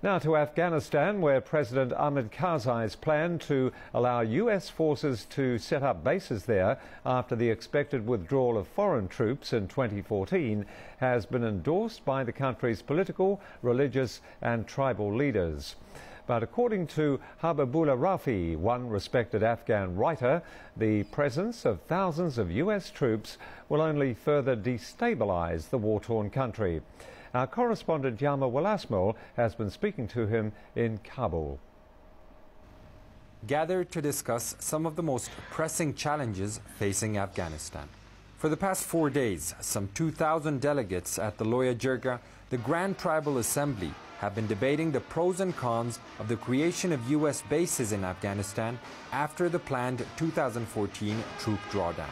Now to Afghanistan, where President Hamid Karzai's plan to allow US forces to set up bases there after the expected withdrawal of foreign troops in 2014 has been endorsed by the country's political, religious and tribal leaders. But according to Rafi, one respected Afghan writer, the presence of thousands of US troops will only further destabilize the war-torn country. Our correspondent Yama Walasmol has been speaking to him in Kabul. Gathered to discuss some of the most pressing challenges facing Afghanistan. For the past 4 days, some 2,000 delegates at the Loya Jirga, the Grand Tribal Assembly, have been debating the pros and cons of the creation of US bases in Afghanistan after the planned 2014 troop drawdown.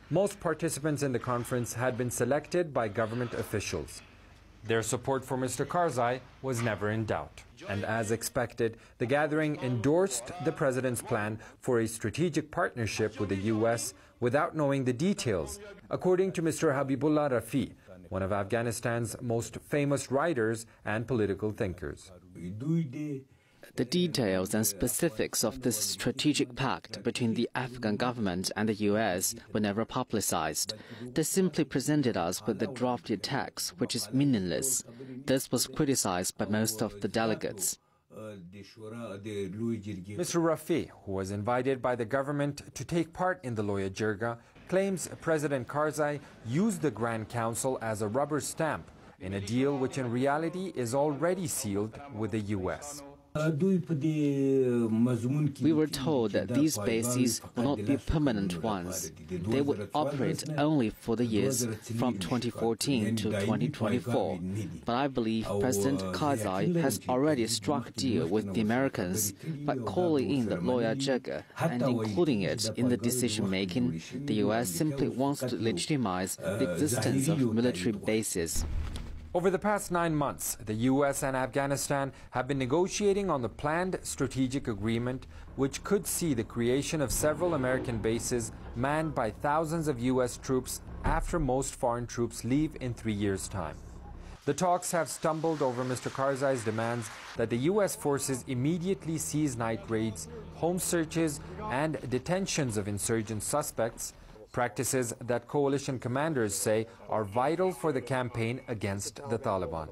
Most participants in the conference had been selected by government officials. Their support for Mr. Karzai was never in doubt. And as expected, the gathering endorsed the president's plan for a strategic partnership with the US without knowing the details, according to Mr. Rafi, one of Afghanistan's most famous writers and political thinkers. The details and specifics of this strategic pact between the Afghan government and the US were never publicized. They simply presented us with the drafted text, which is meaningless. This was criticized by most of the delegates. Mr. Rafi, who was invited by the government to take part in the Loya Jirga, claims President Karzai used the Grand Council as a rubber stamp in a deal which in reality is already sealed with the US. We were told that these bases will not be permanent ones. They would operate only for the years from 2014 to 2024. But I believe President Karzai has already struck a deal with the Americans by calling in the Loya Jirga and including it in the decision-making. The US simply wants to legitimize the existence of military bases. Over the past 9 months, the US and Afghanistan have been negotiating on the planned strategic agreement, which could see the creation of several American bases manned by thousands of US troops after most foreign troops leave in 3 years' time. The talks have stumbled over Mr. Karzai's demands that the US forces immediately seize night raids, home searches, and detentions of insurgent suspects, practices that coalition commanders say are vital for the campaign against the Taliban.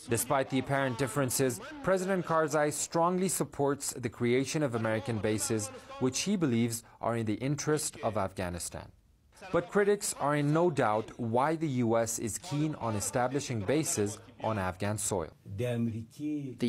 Despite the apparent differences, President Karzai strongly supports the creation of American bases, which he believes are in the interest of Afghanistan. But critics are in no doubt why the US is keen on establishing bases on Afghan soil. The